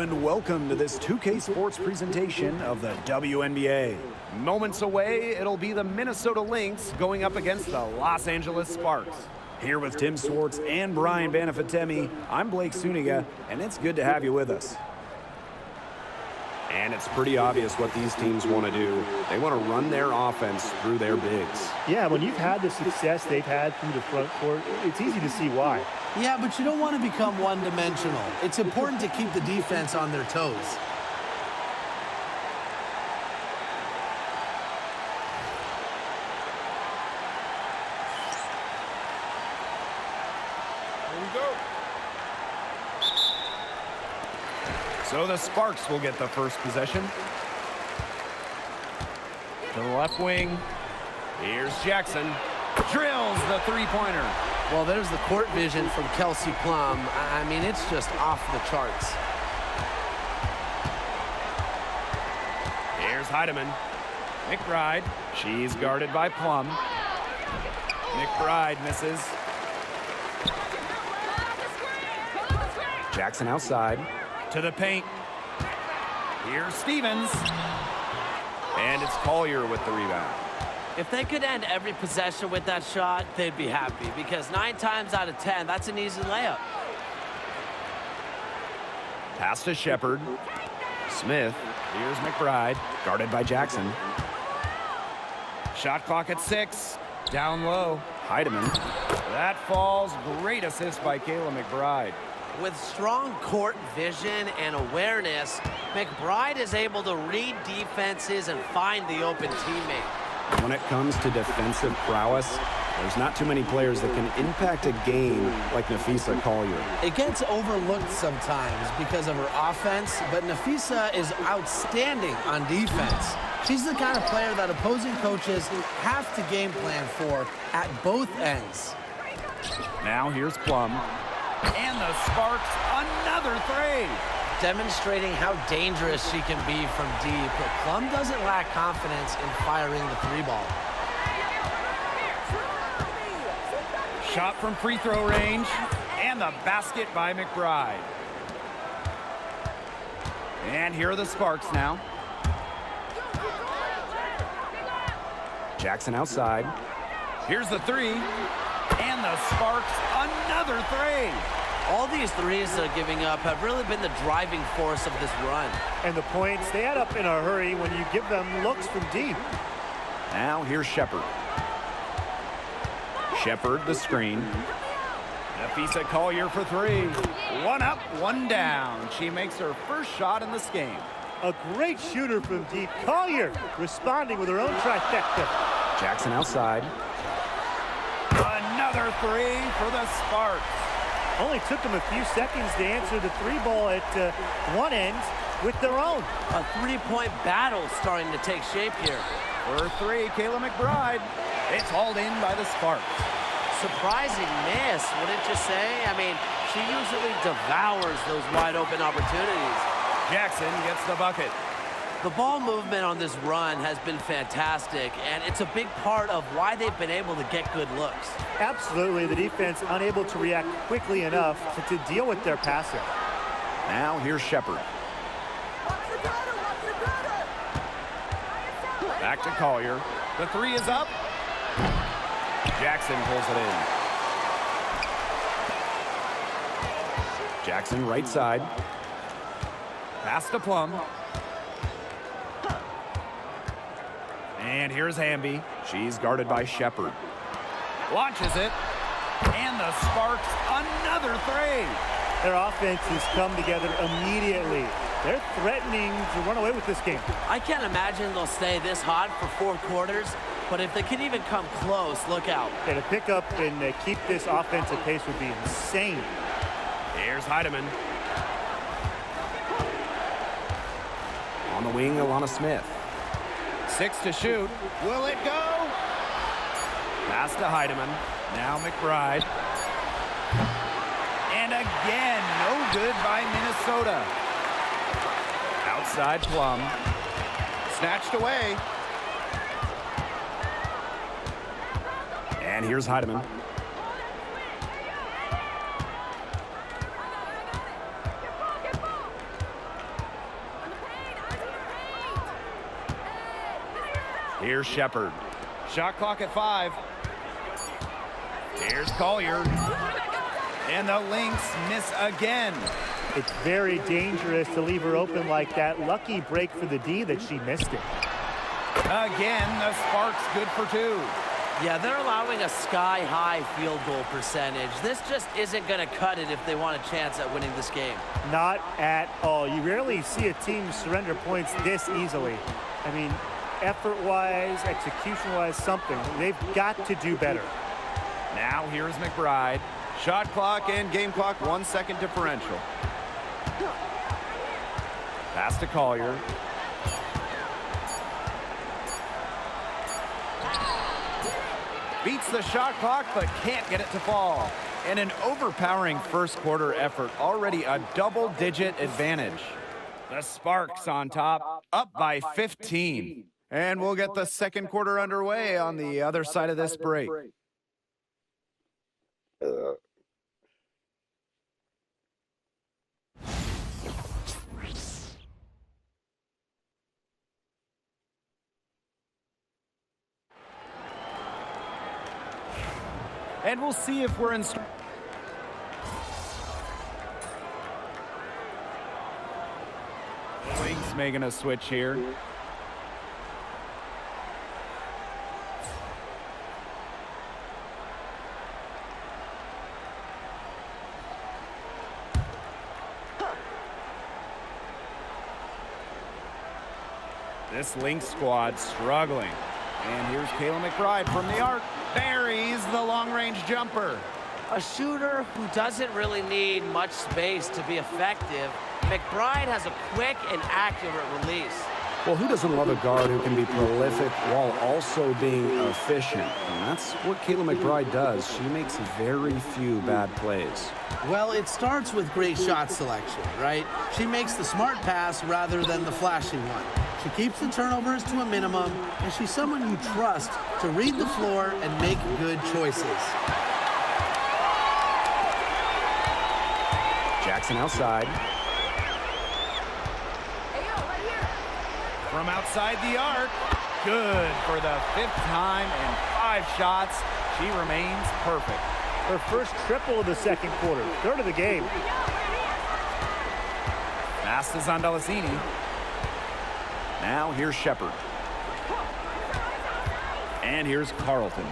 and welcome to this 2K Sports presentation of the WNBA. Moments away, it'll be the Minnesota Lynx going up against the Los Angeles Sparks. Here with Tim Swartz and Brian Banafitemi, I'm Blake Suniga, and it's good to have you with us. And it's pretty obvious what these teams want to do. They want to run their offense through their bigs. Yeah, when you've had the success they've had through the front court, it's easy to see why. Yeah, but you don't want to become one-dimensional. It's important to keep the defense on their toes. Here we go. So the Sparks will get the first possession. To the left wing. Here's Jackson. Drills the three-pointer. Well, there's the court vision from Kelsey Plum. I mean, it's just off the charts. Here's Heidemann. McBride. She's guarded by Plum. McBride misses. Jackson outside. To the paint. Here's Stevens. And it's Collier with the rebound. If they could end every possession with that shot, they'd be happy, because 9 times out of 10, that's an easy layup. Pass to Shepard. Smith. Here's McBride, guarded by Jackson. Shot clock at 6. Down low. Heidemann. That falls. Great assist by Kayla McBride. With strong court vision and awareness, McBride is able to read defenses and find the open teammate. When it comes to defensive prowess, there's not too many players that can impact a game like Napheesa Collier. It gets overlooked sometimes because of her offense, but Napheesa is outstanding on defense. She's the kind of player that opposing coaches have to game plan for at both ends. Now here's Plum. And the Sparks, another three. Demonstrating how dangerous she can be from deep, but Plum doesn't lack confidence in firing the three ball. Shot from free throw range, and the basket by McBride. And here are the Sparks now. Jackson outside. Here's the three, and the Sparks, another three. All these threes they're giving up have really been the driving force of this run. And the points, they add up in a hurry when you give them looks from deep. Now here's Shepard. Shepard, the screen. Napheesa Collier for three. One up, one down. She makes her first shot in this game. A great shooter from deep. Collier responding with her own trifecta. Jackson outside. Another three for the Sparks. Only took them a few seconds to answer the three ball at one end with their own. A three-point battle starting to take shape here. For three, Kayla McBride. It's hauled in by the Sparks. Surprising miss, wouldn't you say? I mean, she usually devours those wide-open opportunities. Jackson gets the bucket. The ball movement on this run has been fantastic, and it's a big part of why they've been able to get good looks. Absolutely, the defense unable to react quickly enough to deal with their passing. Now here's Shepard. Back to Collier. The three is up. Jackson pulls it in. Jackson right side. Pass to Plum. And here's Hamby. She's guarded by Shepard. Launches it. And the Sparks, another three. Their offenses come together immediately. They're threatening to run away with this game. I can't imagine they'll stay this hot for 4 quarters, but if they can even come close, look out. Yeah, to pick up and keep this offensive pace would be insane. Here's Heidemann. On the wing, Alana Smith. 6 to shoot. Will it go? Pass to Heidemann. Now McBride. And again, no good by Minnesota. Outside Plum. Snatched away. And here's Heidemann. Here's Shepard. Shot clock at 5. Here's Collier. And the Lynx miss again. It's very dangerous to leave her open like that. Lucky break for the D that she missed it. Again, the Sparks good for 2. Yeah, they're allowing a sky-high field goal percentage. This just isn't going to cut it if they want a chance at winning this game. Not at all. You rarely see a team surrender points this easily. I mean, effort-wise, execution-wise, something. They've got to do better. Now here's McBride. Shot clock and game clock 1 second differential. Pass to Collier. Beats the shot clock, but can't get it to fall. And an overpowering first quarter effort, already a double-digit advantage. The Sparks on top, up by 15. And we'll get the second quarter underway on the other side of this break. And we'll see if we're in. Lynx making a switch here. This Lynx squad struggling. And here's Kayla McBride from the arc. Buries the long-range jumper. A shooter who doesn't really need much space to be effective, McBride has a quick and accurate release. Well, who doesn't love a guard who can be prolific while also being efficient? And that's what Kayla McBride does. She makes very few bad plays. Well, it starts with great shot selection, right? She makes the smart pass rather than the flashy one. She keeps the turnovers to a minimum, and she's someone you trust to read the floor and make good choices. Jackson outside. From outside the arc. Good for the 5th time in 5 shots. She remains perfect. Her first triple of the second quarter, 3rd of the game. Pass to Zondalicini. Now here's Shepard. And here's Carlton.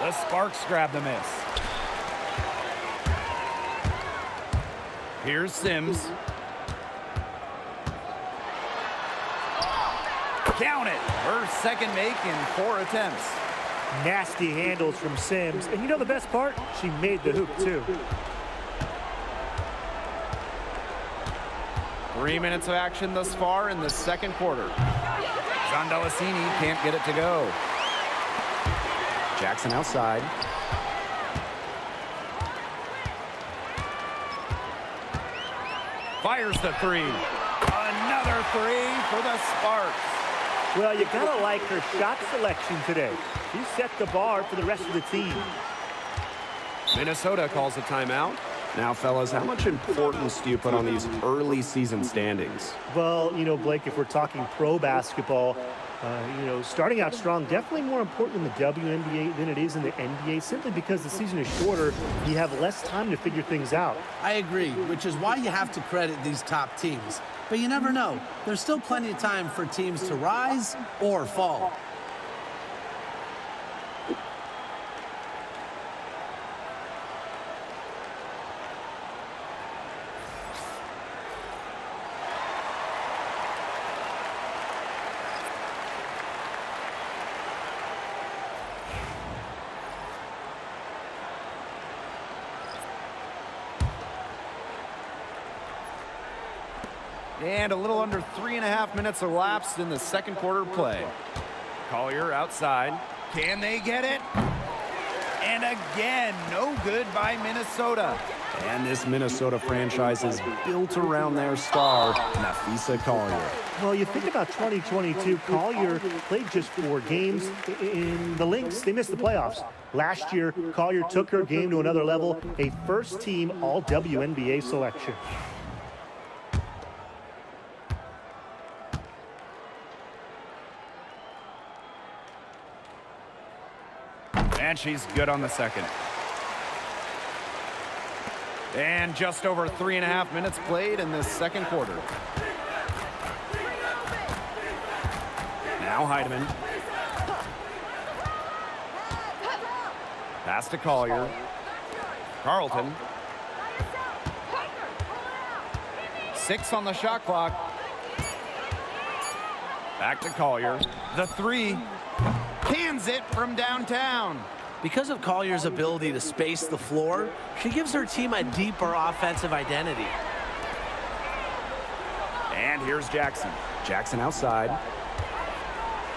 The Sparks grab the miss. Here's Sims. Count it. Her second make in 4 attempts. Nasty handles from Sims. And you know the best part? She made the hoop, too. 3 minutes of action thus far in the second quarter. Zondalicini can't get it to go. Jackson outside. Fires the 3. Another 3 for the Sparks. Well, you gotta like her shot selection today. She set the bar for the rest of the team. Minnesota calls a timeout. Now, fellas, how much importance do you put on these early season standings? Well, you know, Blake, if we're talking pro basketball, you know, starting out strong, definitely more important in the WNBA than it is in the NBA, simply because the season is shorter. You have less time to figure things out. I agree, which is why you have to credit these top teams. But you never know. There's still plenty of time for teams to rise or fall. And a little under 3.5 minutes elapsed in the second quarter play. Collier outside. Can they get it? And again, no good by Minnesota. And this Minnesota franchise is built around their star, Nafisa Collier. Well, you think about 2022, Collier played just 4 games. In the Lynx, they missed the playoffs. Last year, Collier took her game to another level, a first-team All-WNBA selection. And she's good on the second. And just over 3.5 minutes played in this second quarter. Now Heidemann. Pass to Collier. Carlton. 6 on the shot clock. Back to Collier. The 3. Cans it from downtown. Because of Collier's ability to space the floor, she gives her team a deeper offensive identity. And here's Jackson. Jackson outside.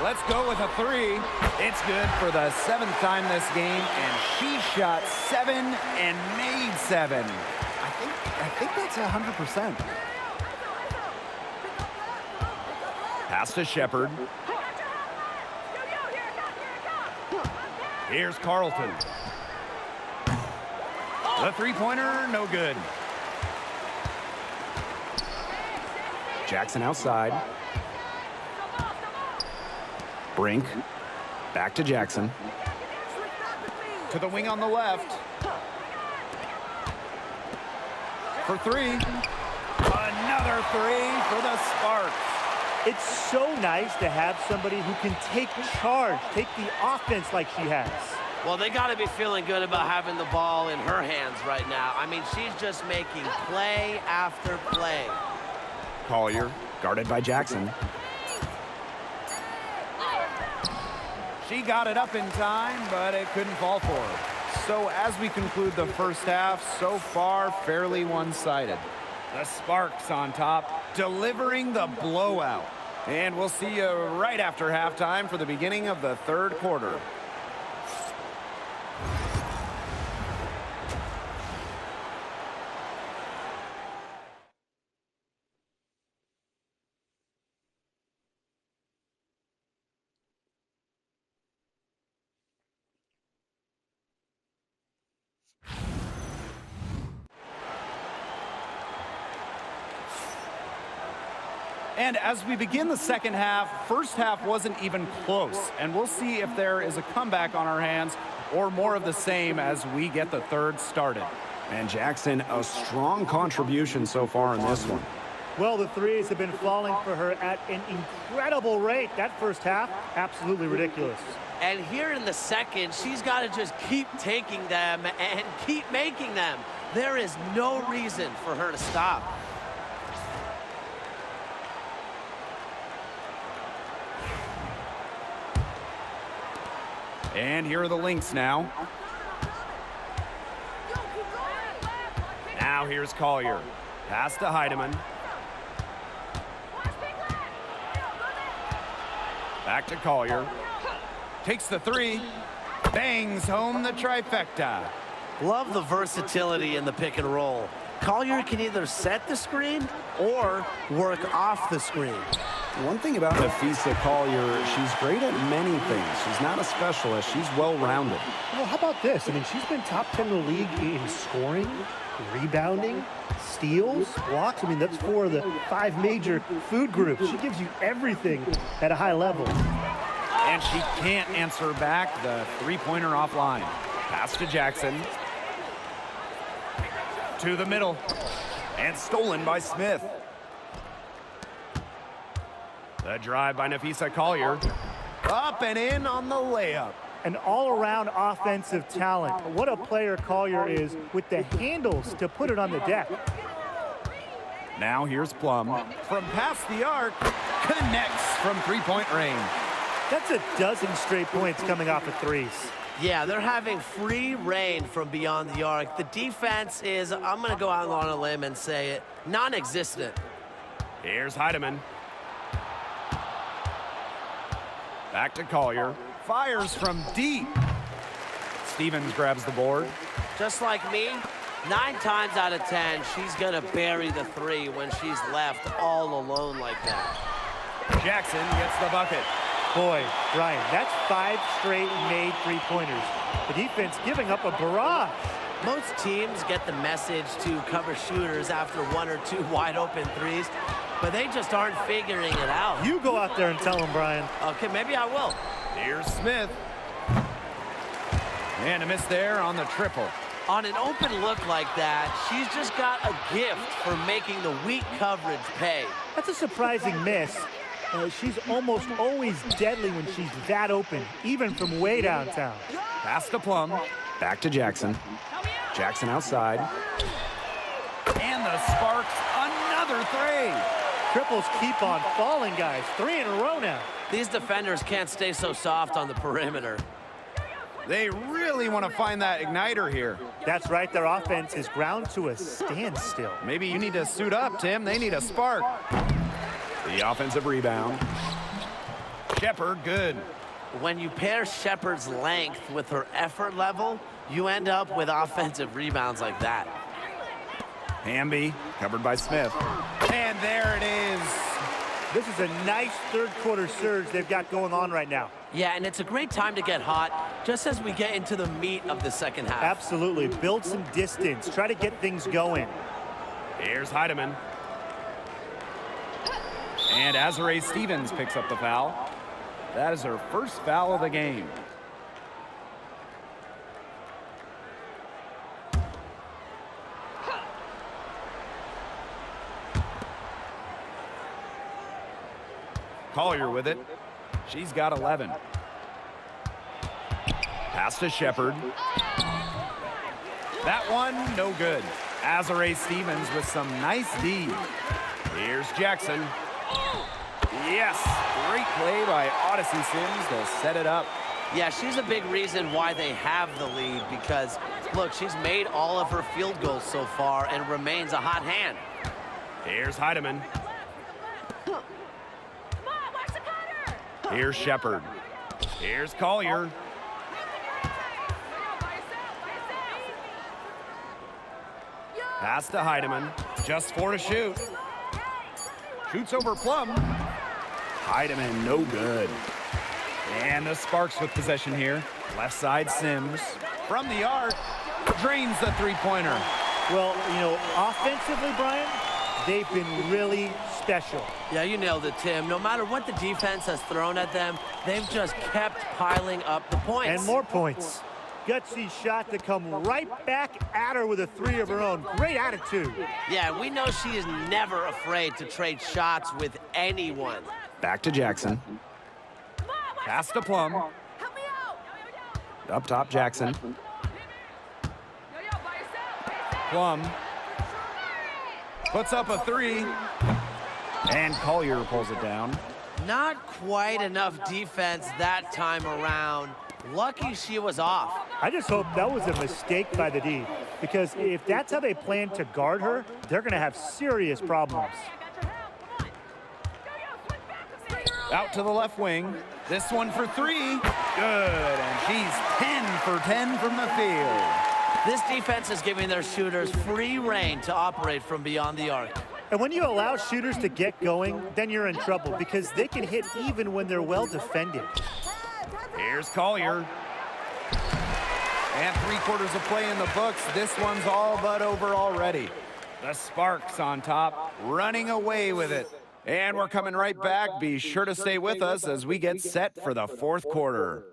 Let's go with a 3. It's good for the 7th time this game, and she shot 7 and made 7. I think that's 100%. Pass to Shepard. Here's Carlton. The three-pointer, no good. Jackson outside. Brink. Back to Jackson. To the wing on the left. For 3. Another 3 for the Sparks. It's so nice to have somebody who can take charge, take the offense like she has. Well, they got to be feeling good about having the ball in her hands right now. I mean, she's just making play after play. Collier, guarded by Jackson. She got it up in time, but it couldn't fall for her. So as we conclude the first half, so far fairly one-sided. The Sparks on top, delivering the blowout. And we'll see you right after halftime for the beginning of the third quarter. And as we begin the second half, first half wasn't even close. And we'll see if there is a comeback on our hands or more of the same as we get the third started. And Jackson, a strong contribution so far in this one. Well, the threes have been falling for her at an incredible rate. That first half, absolutely ridiculous. And here in the second, she's got to just keep taking them and keep making them. There is no reason for her to stop. And here are the Lynx now. Now here's Collier. Pass to Heidemann. Back to Collier. Takes the 3. Bangs home the trifecta. Love the versatility in the pick and roll. Collier can either set the screen or work off the screen. One thing about Nafisa Collier, she's great at many things. She's not a specialist. She's well-rounded. Well, how about this? I mean, she's been top 10 in the league in scoring, rebounding, steals, blocks. I mean, that's 4 of the 5 major food groups. She gives you everything at a high level. And she can't answer back the three-pointer offline. Pass to Jackson. To the middle. And stolen by Smith. The drive by Nafisa Collier. Up and in on the layup. An all-around offensive talent. What a player Collier is with the handles to put it on the deck. Now here's Plum. From past the arc, connects from three-point range. That's a dozen straight points coming off of threes. Yeah, they're having free reign from beyond the arc. The defense is, I'm going to go out on a limb and say it, non-existent. Here's Heidemann. Back to Collier. Fires from deep. Stevens grabs the board. Just like me, 9 times out of 10, she's going to bury the 3 when she's left all alone like that. Jackson gets the bucket. Boy, Brian, that's 5 straight made three-pointers. The defense giving up a barrage. Most teams get the message to cover shooters after 1 or 2 wide-open threes, but they just aren't figuring it out. You go out there and tell them, Brian. Okay, maybe I will. Here's Smith. And a miss there on the triple. On an open look like that, she's just got a gift for making the weak coverage pay. That's a surprising miss. She's almost always deadly when she's that open, even from way downtown. Pass to Plum. Back to Jackson. Jackson outside. And the Sparks, another 3. Triples keep on falling, guys. 3 in a row now. These defenders can't stay so soft on the perimeter. They really want to find that igniter here. That's right. Their offense is ground to a standstill. Maybe you need to suit up, Tim. They need a spark. The offensive rebound. Shepard, good. When you pair Shepard's length with her effort level, you end up with offensive rebounds like that. Hamby, covered by Smith. And there it is. This is a nice third-quarter surge they've got going on right now. Yeah, and it's a great time to get hot, just as we get into the meat of the second half. Absolutely. Build some distance. Try to get things going. Here's Heidemann. And Azarae Stevens picks up the foul. That is her first foul of the game. Collier with it. She's got 11. Pass to Shepard. That one, no good. Azarae Stevens with some nice D. Here's Jackson. Yes, great play by Odyssey Sims to set it up. Yeah, she's a big reason why they have the lead because, look, she's made all of her field goals so far and remains a hot hand. Here's Heidemann. Here's Shepard. Here's Collier. Pass to Heidemann. Just 4 to shoot. Shoots over Plum. Heidemann, no good. And the Sparks with possession here. Left side, Sims. From the arc, drains the three-pointer. Well, you know, offensively, Brian, they've been really special. Yeah, you nailed it, Tim. No matter what the defense has thrown at them, they've just kept piling up the points. And more points. Gutsy shot to come right back at her with a 3 of her own. Great attitude. Yeah, we know she is never afraid to trade shots with anyone. Back to Jackson. Pass to Plum. Up top, Jackson. Plum puts up a 3. And Collier pulls it down. Not quite enough defense that time around. Lucky she was off. I just hope that was a mistake by the D, because if that's how they plan to guard her, they're going to have serious problems. Out to the left wing. This one for 3. Good, and she's 10 for 10 from the field. This defense is giving their shooters free rein to operate from beyond the arc. And when you allow shooters to get going, then you're in trouble, because they can hit even when they're well defended. Here's Collier. And 3/4 of play in the books. This one's all but over already. The Sparks on top, running away with it. And we're coming right back. Be sure to stay with us as we get set for the 4th quarter.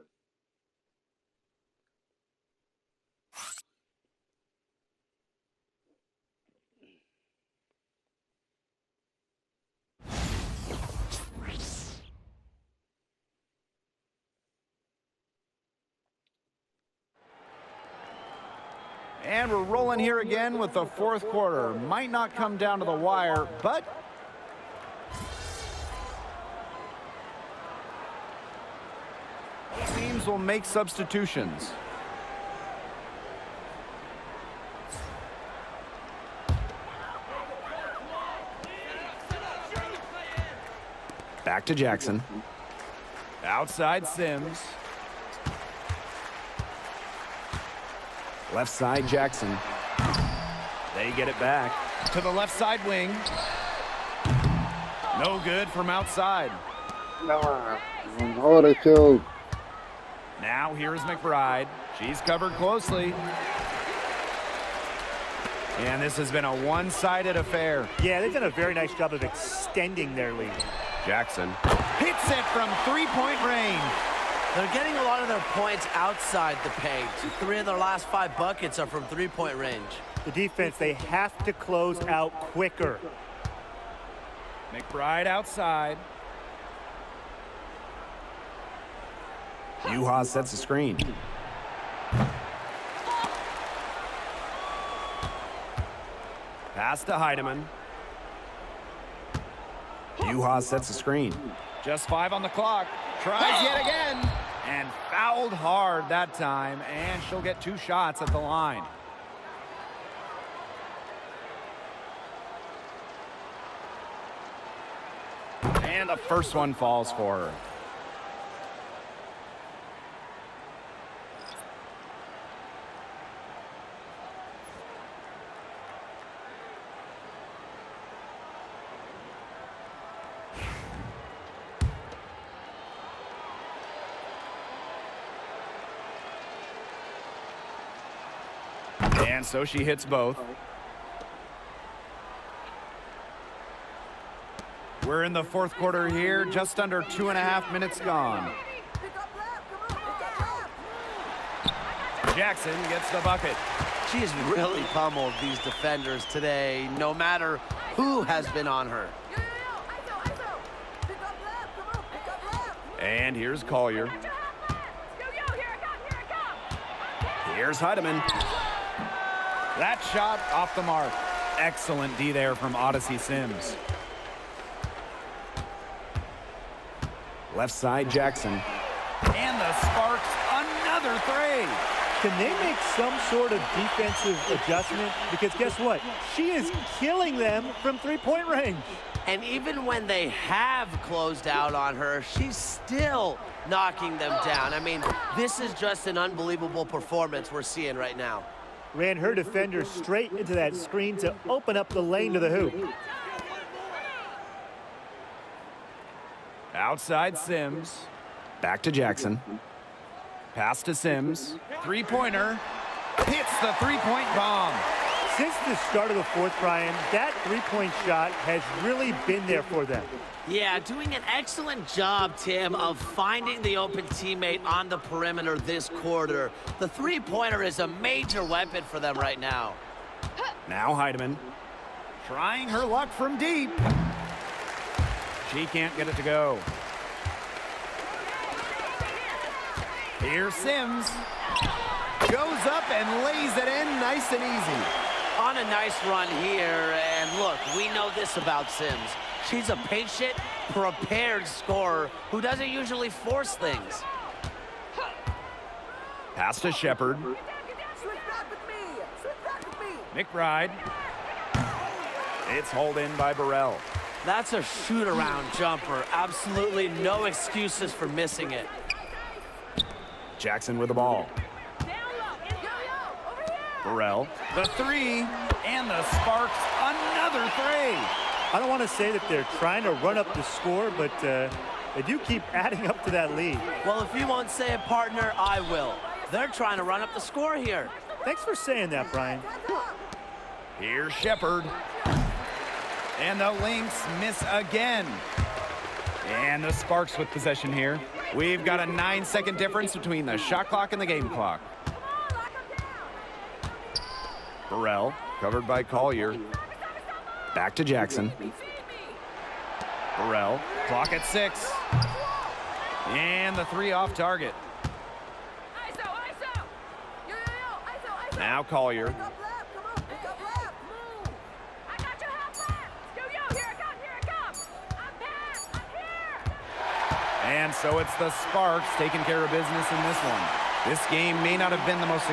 And we're rolling here again with the 4th quarter. Might not come down to the wire, but teams will make substitutions. Back to Jackson. Outside Sims. Left side Jackson. They get it back to the left side wing. No good from outside. Now here's McBride. She's covered closely. And this has been a one-sided affair. Yeah, they've done a very nice job of extending their lead. Jackson hits it from three-point range. They're getting a lot of their points outside the paint. 3 of their last 5 buckets are from three-point range. The defense, they have to close out quicker. McBride outside. Yuha sets the screen. Pass to Heidemann. Yuha sets the screen. Just 5 on the clock. Tries yet again. And fouled hard that time. And she'll get 2 shots at the line. And the first one falls for her. And so she hits both. We're in the fourth quarter here, just under 2.5 minutes gone. Jackson gets the bucket. She's really pummeled these defenders today, no matter who has been on her. And here's Collier. Here's Heidemann. That shot off the mark. Excellent D there from Odyssey Sims. Left side, Jackson. And the Sparks, another three. Can they make some sort of defensive adjustment? Because guess what? She is killing them from three-point range. And even when they have closed out on her, she's still knocking them down. I mean, this is just an unbelievable performance we're seeing right now. Ran her defender straight into that screen to open up the lane to the hoop. Outside Sims. Back to Jackson. Pass to Sims. Three-pointer. Hits the three-point bomb. Since the start of the fourth, Brian, that three-point shot has really been there for them. Yeah, doing an excellent job, Tim, of finding the open teammate on the perimeter this quarter. The three-pointer is a major weapon for them right now. Now Heidemann. Trying her luck from deep. She can't get it to go. Here's Sims. Goes up and lays it in nice and easy. On a nice run here, and look, we know this about Sims. She's a patient, prepared scorer who doesn't usually force things. Pass to Shepard. McBride. It's hauled in by Burrell. That's a shoot-around jumper. Absolutely no excuses for missing it. Jackson with the ball. Burrell, the three, and the Sparks, another three. I don't want to say that they're trying to run up the score, but they do keep adding up to that lead. Well, if you won't say it, partner, I will. They're trying to run up the score here. Thanks for saying that, Brian. Here's Shepard. And the Lynx miss again. And the Sparks with possession here. We've got a 9-second difference between the shot clock and the game clock. Burrell, covered by Collier. Back to Jackson. Burrell, clock at 6. And the three off target. Now Collier. And so it's the Sparks taking care of business in this one. This game may not have been the most